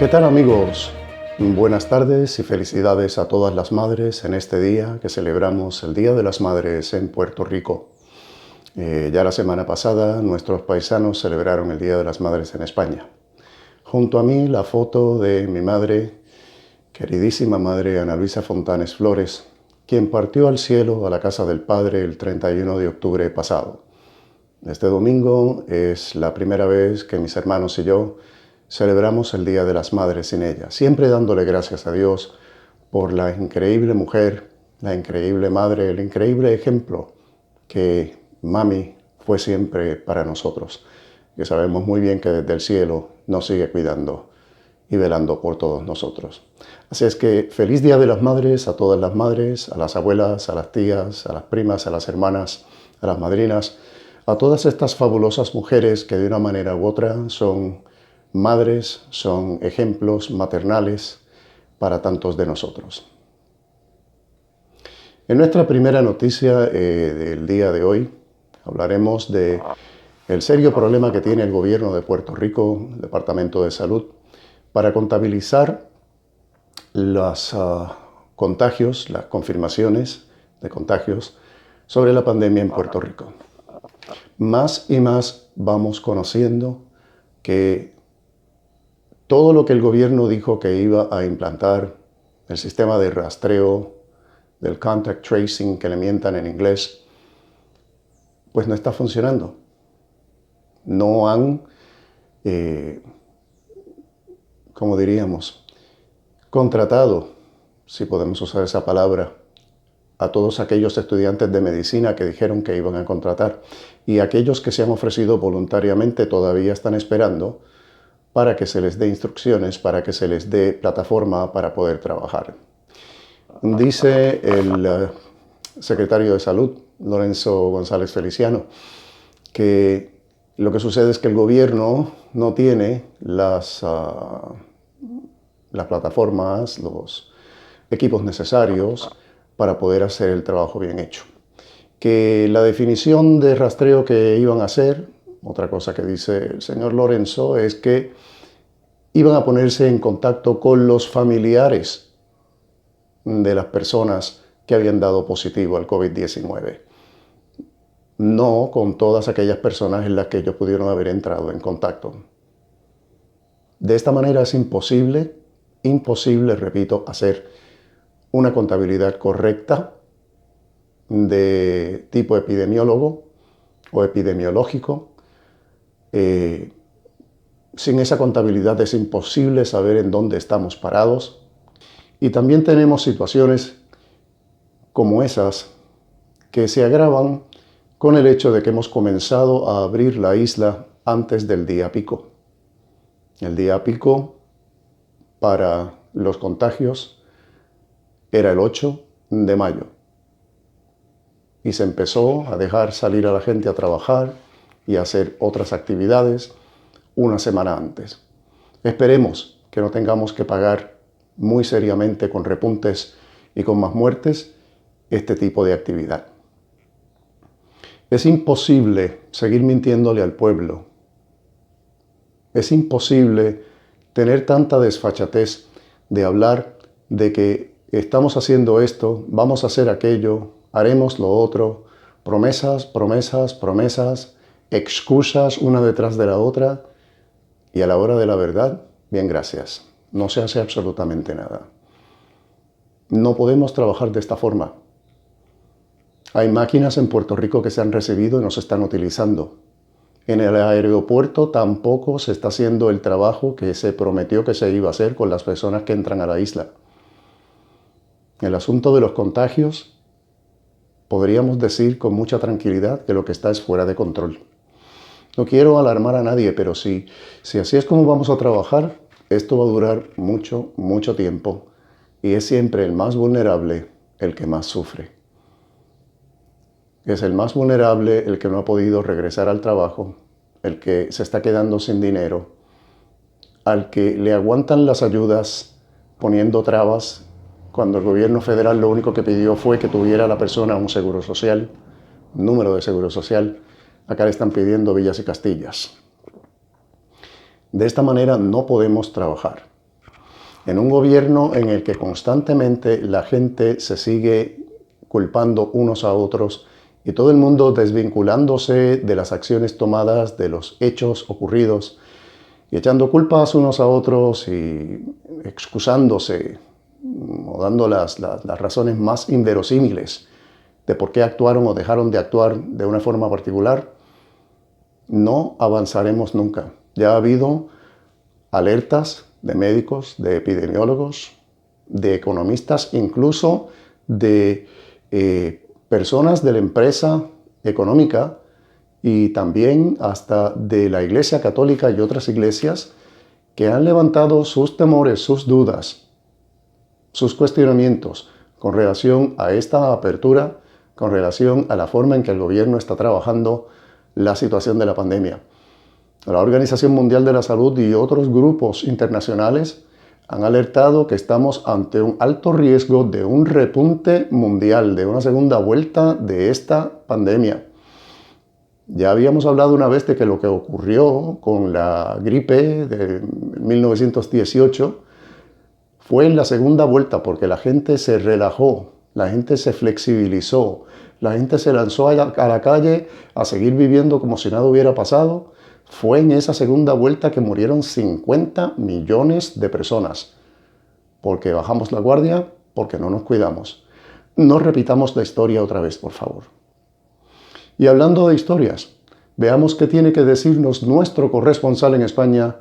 ¿Qué tal, amigos? Buenas tardes y felicidades a todas las madres en este día que celebramos el Día de las Madres en Puerto Rico. Ya la semana pasada nuestros paisanos celebraron el Día de las Madres en España. Junto a mí la foto de mi madre, queridísima madre Ana Luisa Fontanes Flores, quien partió al cielo a la casa del Padre el 31 de octubre pasado. Este domingo es la primera vez que mis hermanos y yo celebramos el Día de las Madres sin ella, siempre dándole gracias a Dios por la increíble mujer, la increíble madre, el increíble ejemplo que mami fue siempre para nosotros, que sabemos muy bien que desde el cielo nos sigue cuidando y velando por todos nosotros. Así es que feliz Día de las Madres a todas las madres, a las abuelas, a las tías, a las primas, a las hermanas, a las madrinas, a todas estas fabulosas mujeres que de una manera u otra son madres, son ejemplos maternales para tantos de nosotros. En nuestra primera noticia del día de hoy hablaremos del serio problema que tiene el gobierno de Puerto Rico, el Departamento de Salud, para contabilizar los contagios, las confirmaciones de contagios sobre la pandemia en Puerto Rico. Más y más vamos conociendo que todo lo que el gobierno dijo que iba a implantar, el sistema de rastreo, del contact tracing, que le mientan en inglés, pues no está funcionando. No han, como diríamos, contratado, si podemos usar esa palabra, a todos aquellos estudiantes de medicina que dijeron que iban a contratar. Y aquellos que se han ofrecido voluntariamente todavía están esperando para que se les dé instrucciones, para que se les dé plataforma para poder trabajar. Dice el secretario de Salud, Lorenzo González Feliciano, que lo que sucede es que el gobierno no tiene las plataformas, los equipos necesarios para poder hacer el trabajo bien hecho. Que la definición de rastreo que iban a hacer, otra cosa que dice el señor Lorenzo, es que iban a ponerse en contacto con los familiares de las personas que habían dado positivo al COVID-19. No con todas aquellas personas en las que ellos pudieron haber entrado en contacto. De esta manera es imposible, repito, hacer una contabilidad correcta de tipo epidemiólogo o epidemiológico. Sin esa contabilidad es imposible saber en dónde estamos parados. Y también tenemos situaciones como esas que se agravan con el hecho de que hemos comenzado a abrir la isla antes del día pico. El día pico para los contagios era el 8 de mayo. Y se empezó a dejar salir a la gente a trabajar y a hacer otras actividades una semana antes. Esperemos que no tengamos que pagar muy seriamente con repuntes y con más muertes este tipo de actividad. Es imposible seguir mintiéndole al pueblo. Es imposible tener tanta desfachatez de hablar de que estamos haciendo esto, vamos a hacer aquello, haremos lo otro, promesas, promesas, promesas, excusas una detrás de la otra, y a la hora de la verdad, bien, gracias, no se hace absolutamente nada. No podemos trabajar de esta forma. Hay máquinas en Puerto Rico que se han recibido y no se están utilizando. En el aeropuerto tampoco se está haciendo el trabajo que se prometió que se iba a hacer con las personas que entran a la isla. El asunto de los contagios, podríamos decir con mucha tranquilidad que lo que está es fuera de control. No quiero alarmar a nadie, pero si así es como vamos a trabajar, esto va a durar mucho, mucho tiempo. Y es siempre el más vulnerable el que más sufre. Es el más vulnerable el que no ha podido regresar al trabajo, el que se está quedando sin dinero, al que le aguantan las ayudas poniendo trabas, cuando el gobierno federal lo único que pidió fue que tuviera la persona un seguro social, un número de seguro social. Acá le están pidiendo villas y castillas. De esta manera no podemos trabajar. en un gobierno en el que constantemente la gente se sigue culpando unos a otros y todo el mundo desvinculándose de las acciones tomadas, de los hechos ocurridos y echando culpas unos a otros y excusándose o dando las razones más inverosímiles de por qué actuaron o dejaron de actuar de una forma particular, no avanzaremos nunca. Ya ha habido alertas de médicos, de epidemiólogos, de economistas, incluso de personas de la empresa económica y también hasta de la Iglesia Católica y otras iglesias que han levantado sus temores, sus dudas, sus cuestionamientos con relación a esta apertura, con relación a la forma en que el gobierno está trabajando la situación de la pandemia. La Organización Mundial de la Salud y otros grupos internacionales han alertado que estamos ante un alto riesgo de un repunte mundial, de una segunda vuelta de esta pandemia. Ya habíamos hablado una vez de que lo que ocurrió con la gripe de 1918 fue en la segunda vuelta porque la gente se relajó, la gente se flexibilizó, la gente se lanzó a la calle a seguir viviendo como si nada hubiera pasado. Fue en esa segunda vuelta que murieron 50 millones de personas. Porque bajamos la guardia, porque no nos cuidamos. No repitamos la historia otra vez, por favor. Y hablando de historias, veamos qué tiene que decirnos nuestro corresponsal en España,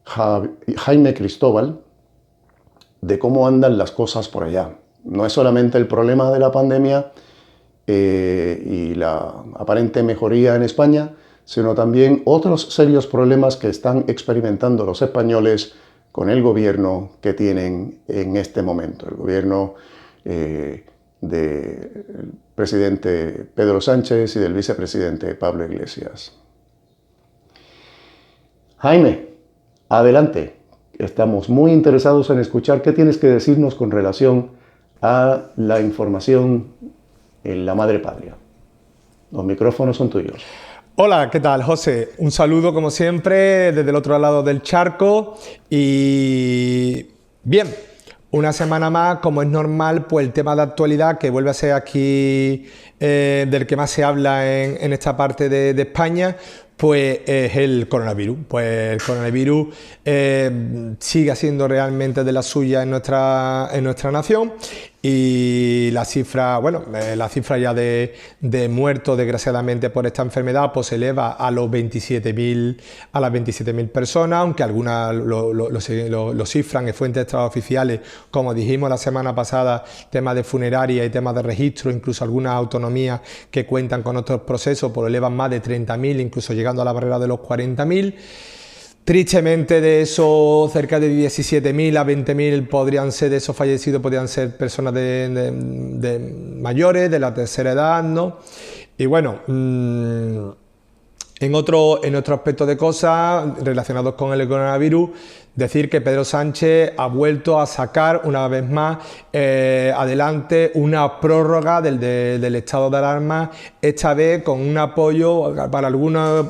Jaime Cristóbal, de cómo andan las cosas por allá. No es solamente el problema de la pandemia y la aparente mejoría en España, sino también otros serios problemas que están experimentando los españoles con el gobierno que tienen en este momento. El gobierno del presidente Pedro Sánchez y del vicepresidente Pablo Iglesias. Jaime, adelante. Estamos muy interesados en escuchar qué tienes que decirnos con relación a la información en la madre patria. Los micrófonos son tuyos. Hola, ¿qué tal, José? Un saludo, como siempre, desde el otro lado del charco. Y bien, una semana más, como es normal, pues el tema de actualidad que vuelve a ser aquí del que más se habla en esta parte de España, pues es el coronavirus. Pues el coronavirus sigue siendo realmente de la suya en nuestra nación. Y la cifra, bueno, la cifra ya de muertos, desgraciadamente, por esta enfermedad, pues se eleva a las 27.000 personas, aunque algunas lo cifran en fuentes extraoficiales, como dijimos la semana pasada, temas de funeraria y temas de registro, incluso algunas autonomías que cuentan con otros procesos, pues lo elevan más de 30.000, incluso llegando a la barrera de los 40.000. Tristemente, de esos cerca de 17.000 a 20.000 podrían ser, de esos fallecidos, podrían ser personas de mayores, de la tercera edad, ¿no? Y bueno, en otro aspecto de cosas relacionados con el coronavirus, decir que Pedro Sánchez ha vuelto a sacar una vez más adelante una prórroga del estado de alarma, esta vez con un apoyo, para algunos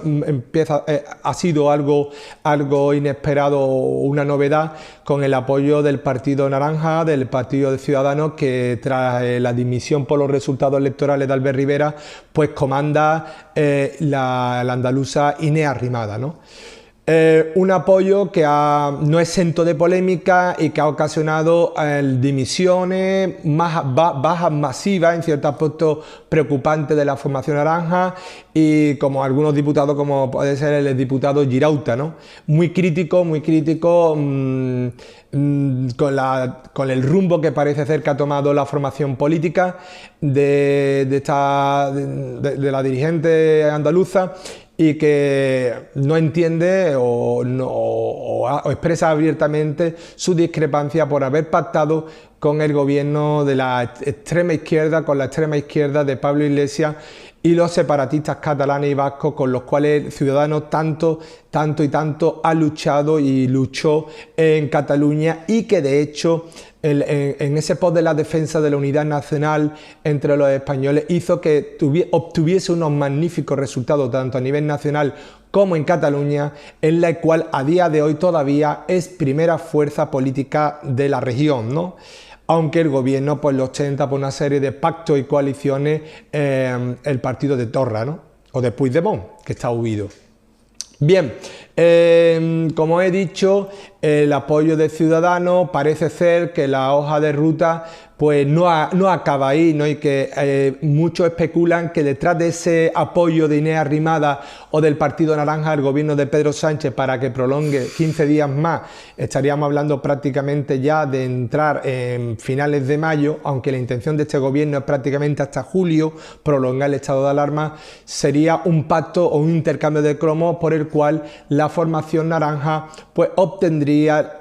ha sido algo inesperado, una novedad, con el apoyo del Partido Naranja, del Partido de Ciudadanos, que tras la dimisión por los resultados electorales de Albert Rivera, pues comanda la andaluza Inés Arrimada, ¿no? Un apoyo que no es exento de polémica y que ha ocasionado dimisiones, bajas masivas en ciertos aspectos preocupantes de la formación naranja, y como algunos diputados, como puede ser el diputado Girauta, ¿no? Muy crítico con el rumbo que parece ser que ha tomado la formación política de la dirigente andaluza, y que no entiende o expresa abiertamente su discrepancia por haber pactado con el gobierno de la extrema izquierda, con la extrema izquierda de Pablo Iglesias, y los separatistas catalanes y vascos, con los cuales Ciudadanos tanto ha luchado y luchó en Cataluña, y que de hecho en ese pos de la defensa de la unidad nacional entre los españoles hizo que obtuviese unos magníficos resultados tanto a nivel nacional como en Cataluña, en la cual a día de hoy todavía es primera fuerza política de la región, ¿no? Aunque el gobierno pues lo ostenta por una serie de pactos y coaliciones el partido de Torra, ¿no? O de Puigdemont, que está huido. Bien, como he dicho, el apoyo de Ciudadanos parece ser que la hoja de ruta pues no acaba ahí, ¿no? Y que muchos especulan que detrás de ese apoyo de Inés Arrimadas o del Partido Naranja al gobierno de Pedro Sánchez para que prolongue 15 días más, estaríamos hablando prácticamente ya de entrar en finales de mayo, aunque la intención de este gobierno es prácticamente hasta julio prolongar el estado de alarma, sería un pacto o un intercambio de cromos por el cual la formación naranja pues obtendría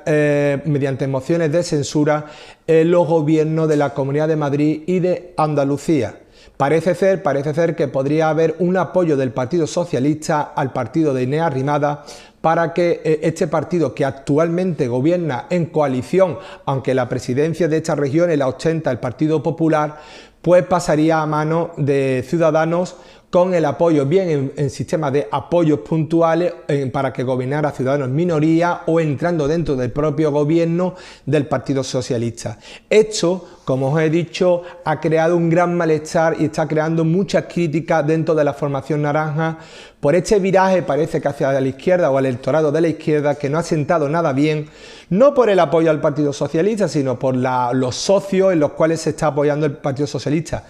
mediante mociones de censura los gobiernos de la Comunidad de Madrid y de Andalucía. Parece ser que podría haber un apoyo del Partido Socialista al partido de Inés Arrimadas para que este partido, que actualmente gobierna en coalición, aunque la presidencia de estas regiones la ostenta el Partido Popular, pues pasaría a manos de Ciudadanos con el apoyo bien en sistemas de apoyos puntuales para que gobernara Ciudadanos en minoría o entrando dentro del propio gobierno del Partido Socialista. Esto, como os he dicho, ha creado un gran malestar y está creando muchas críticas dentro de la formación naranja por este viraje, parece que hacia la izquierda o al electorado de la izquierda, que no ha sentado nada bien, no por el apoyo al Partido Socialista, sino por los socios en los cuales se está apoyando el Partido Socialista.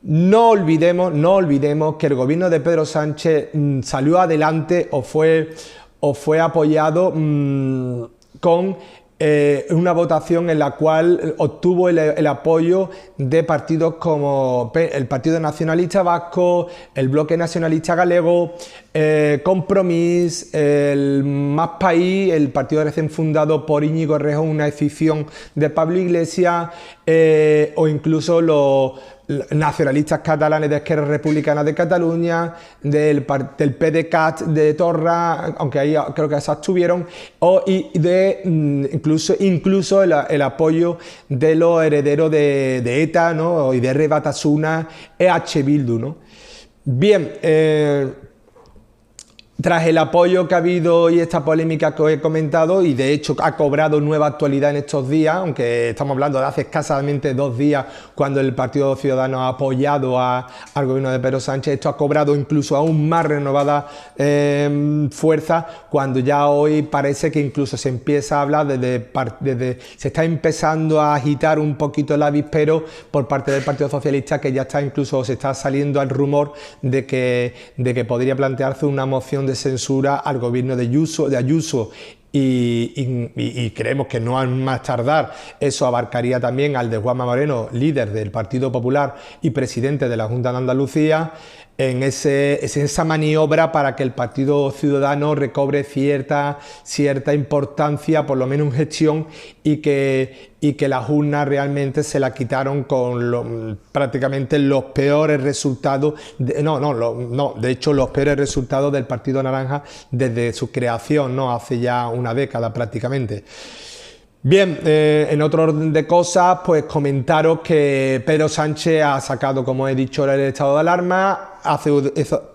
No olvidemos que el gobierno de Pedro Sánchez salió adelante o fue apoyado con una votación en la cual obtuvo el apoyo de partidos como el Partido Nacionalista Vasco, el Bloque Nacionalista Galego, Compromís, el Más País, el partido recién fundado por Íñigo Errejón, una decisión de Pablo Iglesias, o incluso los nacionalistas catalanes de Esquerra Republicana de Cataluña, del PDeCAT de Torra, aunque ahí creo que se abstuvieron, incluso el apoyo de los herederos de ETA, ¿no? Y de R. Batasuna, EH Bildu, ¿no? Bien, tras el apoyo que ha habido y esta polémica que os he comentado, y de hecho ha cobrado nueva actualidad en estos días, aunque estamos hablando de hace escasamente 2 días cuando el Partido Ciudadano ha apoyado al gobierno de Pedro Sánchez, esto ha cobrado incluso aún más renovada fuerza cuando ya hoy parece que incluso se empieza a hablar se está empezando a agitar un poquito el avispero por parte del Partido Socialista, que ya está incluso se está saliendo al rumor de que podría plantearse una moción de censura al gobierno de Ayuso y creemos que no a más tardar eso abarcaría también al de Juanma Moreno, líder del Partido Popular y presidente de la Junta de Andalucía, en esa maniobra para que el Partido Ciudadano recobre cierta importancia, por lo menos en gestión, y que las urnas realmente se la quitaron con prácticamente los peores resultados, de hecho los peores resultados del Partido Naranja desde su creación, ¿no? Hace ya una década prácticamente. Bien, en otro orden de cosas, pues comentaros que Pedro Sánchez ha sacado, como he dicho, el estado de alarma.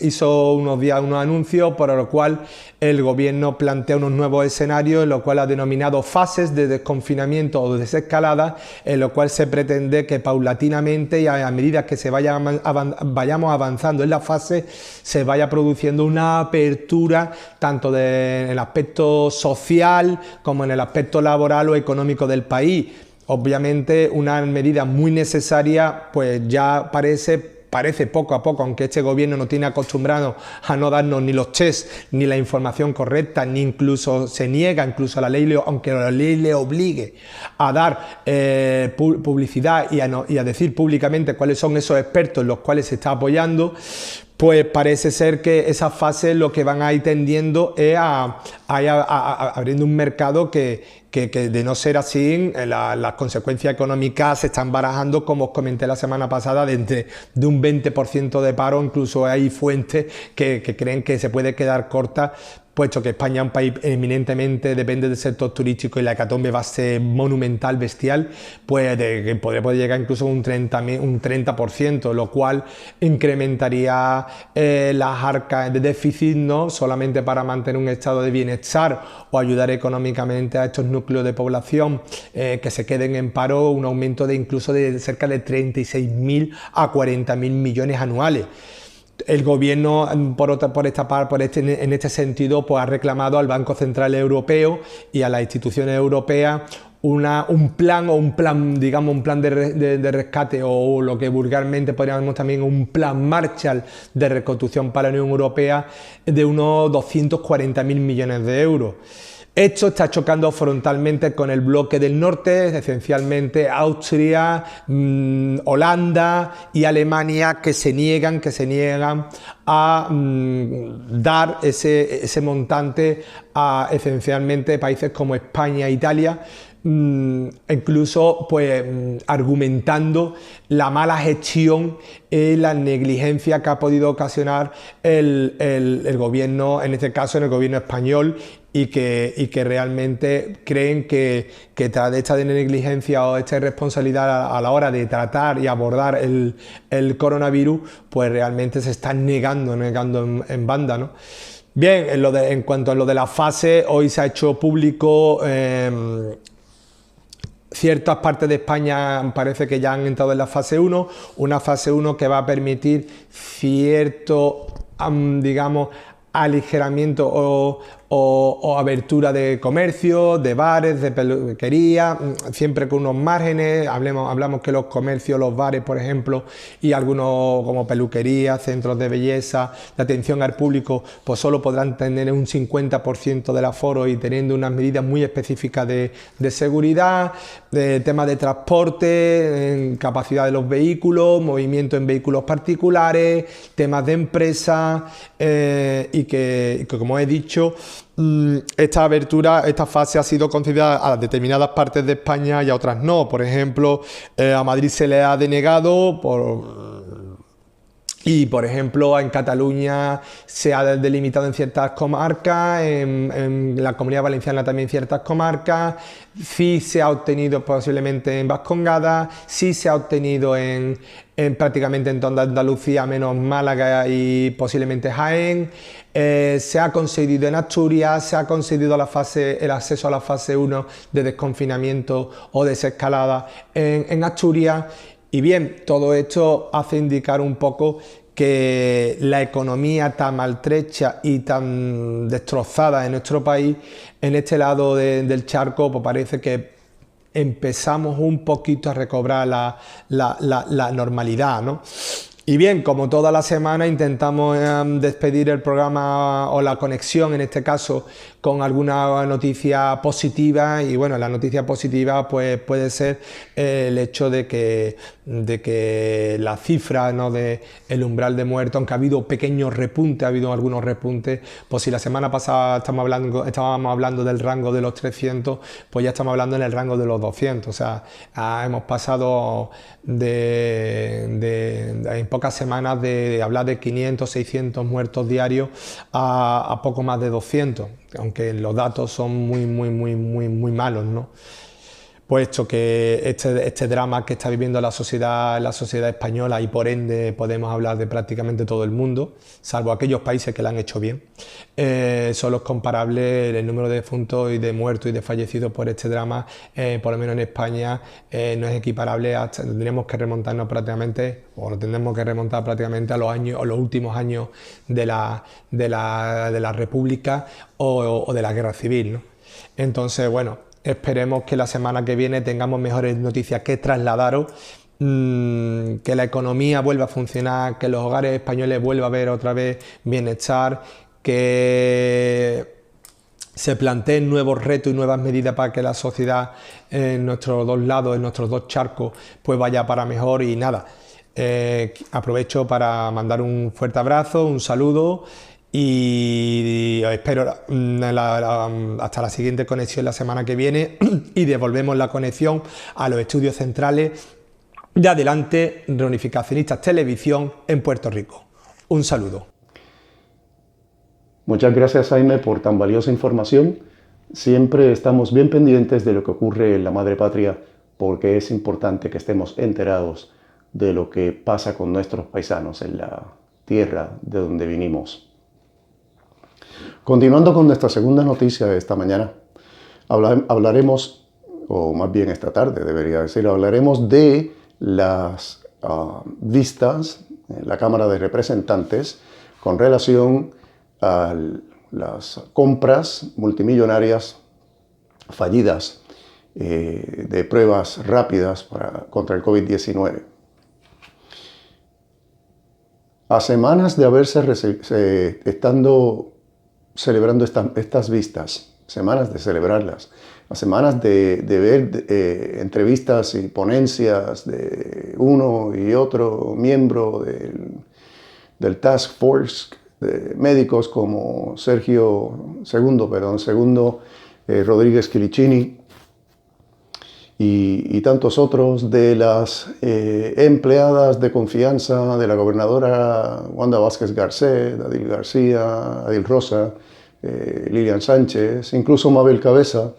Hizo unos días unos anuncios por lo cual el gobierno plantea unos nuevos escenarios, en lo cual ha denominado fases de desconfinamiento o desescalada, en lo cual se pretende que paulatinamente y a medida que vayamos avanzando en la fase, se vaya produciendo una apertura tanto en el aspecto social como en el aspecto laboral o económico del país. Obviamente una medida muy necesaria, pues ya parece poco a poco, aunque este gobierno no tiene acostumbrado a no darnos ni los test ni la información correcta, ni incluso se niega, incluso la ley, aunque la ley le obligue a dar publicidad y a decir públicamente cuáles son esos expertos en los cuales se está apoyando, pues parece ser que esas fases lo que van a ir tendiendo es abriendo un mercado que de no ser así, las consecuencias económicas se están barajando, como os comenté la semana pasada, de un 20% de paro. Incluso hay fuentes que creen que se puede quedar corta, puesto que España es un país eminentemente depende del sector turístico y la hecatombe va a ser monumental, bestial, pues que podría llegar incluso a un 30%, lo cual incrementaría las arcas de déficit, no solamente para mantener un estado de bienestar o ayudar económicamente a estos núcleos de población que se queden en paro, un aumento de incluso de cerca de 36.000 a 40.000 millones anuales. El gobierno, en este sentido, pues ha reclamado al Banco Central Europeo y a las instituciones europeas un plan de rescate, o lo que vulgarmente podríamos también un plan Marshall de reconstrucción para la Unión Europea, de unos 240.000 millones de euros. Esto está chocando frontalmente con el bloque del norte, esencialmente Austria, Holanda y Alemania, que se niegan a dar ese montante a esencialmente países como España e Italia, incluso pues argumentando la mala gestión y la negligencia que ha podido ocasionar el gobierno, en este caso en el gobierno español, y que realmente creen que tras de esta negligencia o esta irresponsabilidad a la hora de tratar y abordar el coronavirus, pues realmente se están negando en banda, ¿no? Bien, en cuanto a lo de la fase, hoy se ha hecho público ciertas partes de España parece que ya han entrado en la fase 1, una fase 1 que va a permitir cierto, digamos, aligeramiento o abertura de comercio, de bares, de peluquería, siempre con unos márgenes. Hablamos que los comercios, los bares, por ejemplo, y algunos como peluquerías, centros de belleza, de atención al público, pues solo podrán tener un 50% del aforo y teniendo unas medidas muy específicas de seguridad, de temas de transporte, capacidad de los vehículos, movimiento en vehículos particulares, temas de empresas, y que como he dicho, esta fase ha sido concedida a determinadas partes de España y a otras no. Por ejemplo, a Madrid se le ha denegado y, por ejemplo, en Cataluña se ha delimitado en ciertas comarcas, en la Comunidad Valenciana también ciertas comarcas, sí se ha obtenido posiblemente en Vascongada, sí se ha obtenido en prácticamente en toda Andalucía, menos Málaga y posiblemente Jaén. Se ha concedido en Asturias, se ha concedido el acceso a la fase 1 de desconfinamiento o desescalada en Asturias. Y bien, todo esto hace indicar un poco que la economía tan maltrecha y tan destrozada en nuestro país, en este lado del charco, pues parece que empezamos un poquito a recobrar la normalidad, ¿no? Y bien, como toda la semana intentamos despedir el programa o la conexión, en este caso, con alguna noticia positiva. Y bueno, la noticia positiva pues puede ser el hecho de que la cifra, ¿no?, de el umbral de muertos, aunque ha habido pequeños repuntes, ha habido algunos repuntes, pues si la semana pasada estábamos hablando del rango de los 300, pues ya estamos hablando en el rango de los 200. O sea, hemos pasado en pocas semanas de hablar de 500, 600 muertos diarios a poco más de 200, aunque los datos son muy malos, ¿no? Puesto que este drama que está viviendo la sociedad española, y por ende podemos hablar de prácticamente todo el mundo, salvo aquellos países que lo han hecho bien, solo es comparable el número de defuntos y de muertos y de fallecidos por este drama, por lo menos en España, no es equiparable. Tendremos que remontarnos prácticamente, o lo tendremos que remontar prácticamente a los últimos años de la República o de la Guerra Civil, ¿no? Entonces, bueno, esperemos que la semana que viene tengamos mejores noticias que trasladaros, que la economía vuelva a funcionar, que los hogares españoles vuelva a haber otra vez bienestar, que se planteen nuevos retos y nuevas medidas para que la sociedad en nuestros dos lados, en nuestros dos charcos, pues vaya para mejor. Y nada, Aprovecho para mandar un fuerte abrazo, un saludo y os espero hasta la siguiente conexión la semana que viene y devolvemos la conexión a los estudios centrales de Adelante Reunificacionistas Televisión en Puerto Rico. Un saludo. Muchas gracias, Jaime, por tan valiosa información. Siempre estamos bien pendientes de lo que ocurre en la madre patria, porque es importante que estemos enterados de lo que pasa con nuestros paisanos en la tierra de donde vinimos. Continuando con nuestra segunda noticia de esta mañana, hablaremos, o más bien esta tarde debería decir, hablaremos de las vistas en la Cámara de Representantes con relación a las compras multimillonarias fallidas de pruebas rápidas contra el COVID-19. A semanas de haberse estando celebrando estas vistas, semanas de celebrarlas, a semanas de ver entrevistas y ponencias de uno y otro miembro del Task Force de médicos como Segundo Rodríguez Quilicini y tantos otros, de las empleadas de confianza de la gobernadora Wanda Vázquez Garcet, Adil García, Adil Rosa, Lilian Sánchez, incluso Mabel Cabeza.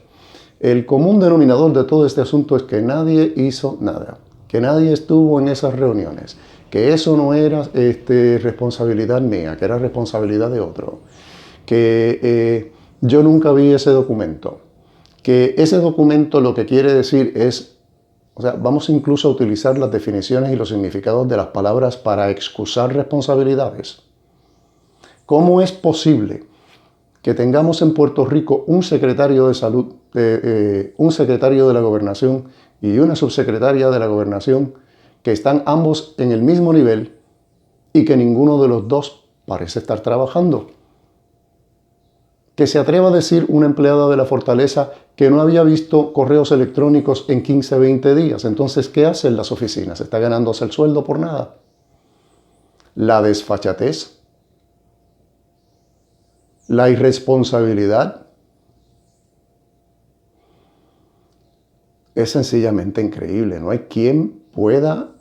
El común denominador de todo este asunto es que nadie hizo nada, que nadie estuvo en esas reuniones, que eso no era responsabilidad mía, que era responsabilidad de otro, que yo nunca vi ese documento, que ese documento lo que quiere decir es, o sea, vamos incluso a utilizar las definiciones y los significados de las palabras para excusar responsabilidades. ¿Cómo es posible que tengamos en Puerto Rico un secretario de salud, un secretario de la gobernación y una subsecretaria de la gobernación que están ambos en el mismo nivel y que ninguno de los dos parece estar trabajando? Que se atreva a decir una empleada de la Fortaleza que no había visto correos electrónicos en 15, 20 días. Entonces, ¿qué hacen las oficinas? ¿Está ganándose el sueldo por nada? La desfachatez, la irresponsabilidad, es sencillamente increíble. No hay quien pueda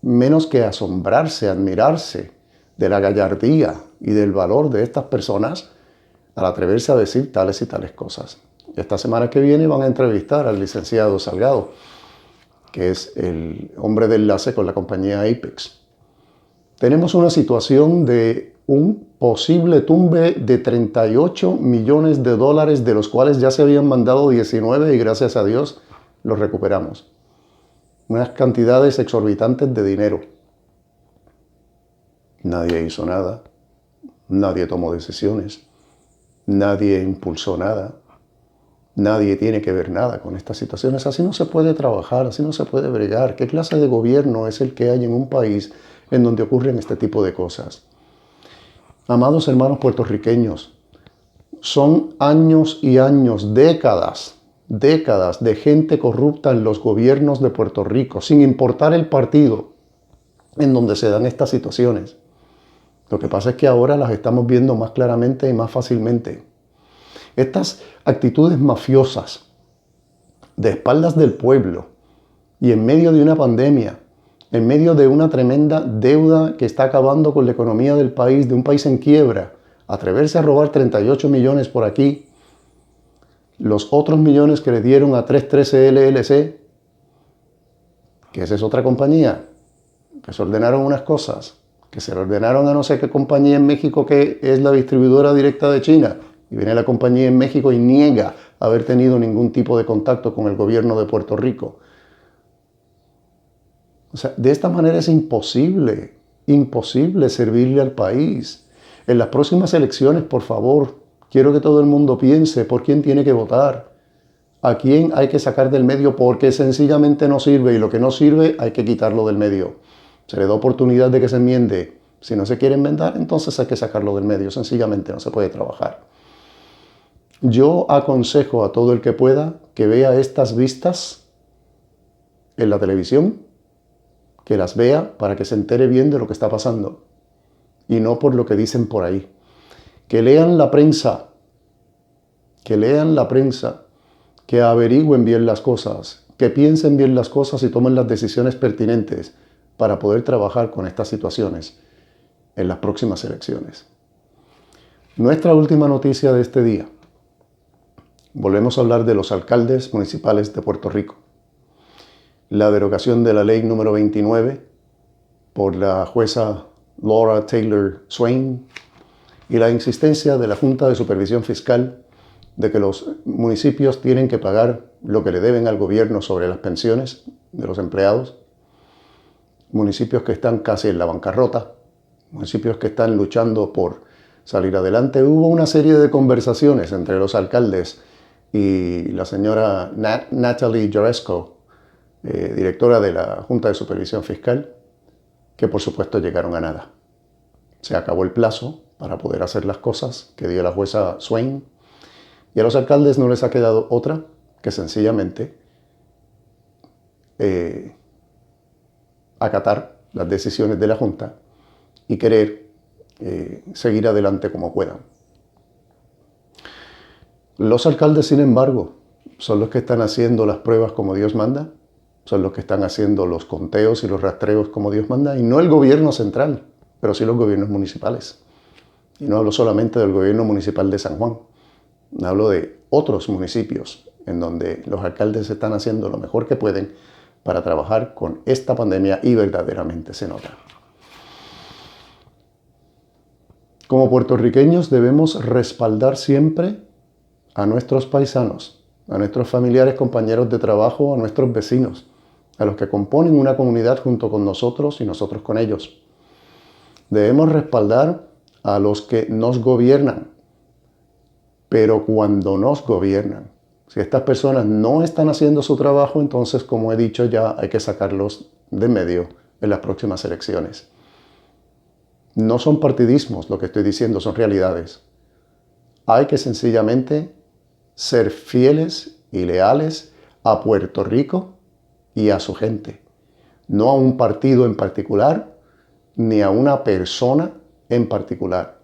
menos que asombrarse, admirarse de la gallardía y del valor de estas personas al atreverse a decir tales y tales cosas. Esta semana que viene van a entrevistar al licenciado Salgado, que es el hombre de enlace con la compañía Apex. Tenemos una situación de un posible tumbe de 38 millones de dólares, de los cuales ya se habían mandado 19 y gracias a Dios los recuperamos. Unas cantidades exorbitantes de dinero. Nadie hizo nada, nadie tomó decisiones, nadie impulsó nada, nadie tiene que ver nada con estas situaciones. Así no se puede trabajar, así no se puede bregar. ¿Qué clase de gobierno es el que hay en un país en donde ocurren este tipo de cosas? Amados hermanos puertorriqueños, son años y años, décadas de gente corrupta en los gobiernos de Puerto Rico, sin importar el partido en donde se dan estas situaciones. Lo que pasa es que ahora las estamos viendo más claramente y más fácilmente. Estas actitudes mafiosas, de espaldas del pueblo y en medio de una pandemia, en medio de una tremenda deuda que está acabando con la economía del país, de un país en quiebra, atreverse a robar 38 millones por aquí, los otros millones que le dieron a 313 LLC, que esa es otra compañía, que se ordenaron unas cosas, que se le ordenaron a no sé qué compañía en México que es la distribuidora directa de China, y viene la compañía en México y niega haber tenido ningún tipo de contacto con el gobierno de Puerto Rico. O sea, de esta manera es imposible servirle al país. En las próximas elecciones, por favor, quiero que todo el mundo piense por quién tiene que votar, a quién hay que sacar del medio porque sencillamente no sirve y lo que no sirve hay que quitarlo del medio. Se le da oportunidad de que se enmiende. Si no se quiere enmendar, entonces hay que sacarlo del medio. Sencillamente no se puede trabajar. Yo aconsejo a todo el que pueda que vea estas vistas en la televisión, que las vea para que se entere bien de lo que está pasando y no por lo que dicen por ahí. Que lean la prensa, que averigüen bien las cosas, que piensen bien las cosas y tomen las decisiones pertinentes para poder trabajar con estas situaciones en las próximas elecciones. Nuestra última noticia de este día. Volvemos a hablar de los alcaldes municipales de Puerto Rico. La derogación de la ley número 29 por la jueza Laura Taylor Swain y la insistencia de la Junta de Supervisión Fiscal de que los municipios tienen que pagar lo que le deben al gobierno sobre las pensiones de los empleados, municipios que están casi en la bancarrota, municipios que están luchando por salir adelante. Hubo una serie de conversaciones entre los alcaldes y la señora Natalie Jaresko, directora de la Junta de Supervisión Fiscal, que por supuesto llegaron a nada. Se acabó el plazo para poder hacer las cosas que dio la jueza Swain y a los alcaldes no les ha quedado otra que sencillamente acatar las decisiones de la Junta y querer seguir adelante como puedan. Los alcaldes, sin embargo, son los que están haciendo las pruebas como Dios manda, son los que están haciendo los conteos y los rastreos como Dios manda, y no el gobierno central, pero sí los gobiernos municipales. Y no hablo solamente del gobierno municipal de San Juan, hablo de otros municipios en donde los alcaldes están haciendo lo mejor que pueden para trabajar con esta pandemia y verdaderamente se nota. Como puertorriqueños debemos respaldar siempre a nuestros paisanos, a nuestros familiares, compañeros de trabajo, a nuestros vecinos, a los que componen una comunidad junto con nosotros y nosotros con ellos. Debemos respaldar a los que nos gobiernan, pero cuando nos gobiernan, si estas personas no están haciendo su trabajo, entonces, como he dicho ya, hay que sacarlos de medio en las próximas elecciones. No son partidismos lo que estoy diciendo, son realidades. Hay que sencillamente ser fieles y leales a Puerto Rico y a su gente, no a un partido en particular, ni a una persona en particular.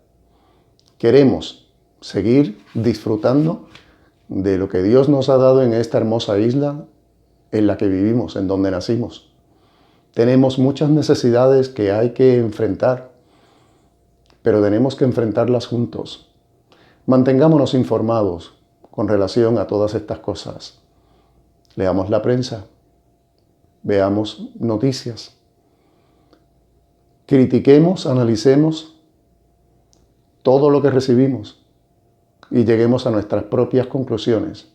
Queremos seguir disfrutando de lo que Dios nos ha dado en esta hermosa isla en la que vivimos, en donde nacimos. Tenemos muchas necesidades que hay que enfrentar, pero tenemos que enfrentarlas juntos. Mantengámonos informados con relación a todas estas cosas. Leamos la prensa, veamos noticias, critiquemos, analicemos todo lo que recibimos y lleguemos a nuestras propias conclusiones.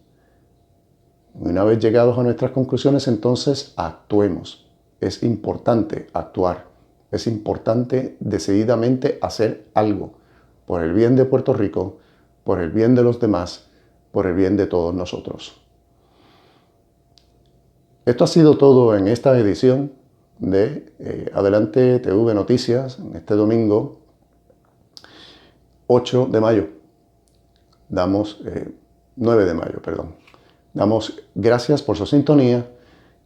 Una vez llegados a nuestras conclusiones, entonces actuemos. Es importante actuar. Es importante decididamente hacer algo por el bien de Puerto Rico, por el bien de los demás, por el bien de todos nosotros. Esto ha sido todo en esta edición de Adelante TV Noticias, en este domingo 8 de mayo. 9 de mayo, perdón. Damos gracias por su sintonía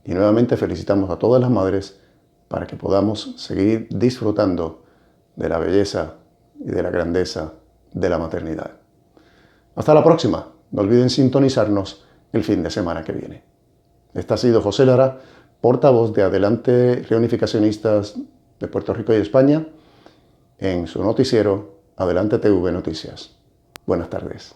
y nuevamente felicitamos a todas las madres para que podamos seguir disfrutando de la belleza y de la grandeza de la maternidad. Hasta la próxima. No olviden sintonizarnos el fin de semana que viene. Este ha sido José Lara, portavoz de Adelante Reunificacionistas de Puerto Rico y España, en su noticiero Adelante TV Noticias. Buenas tardes.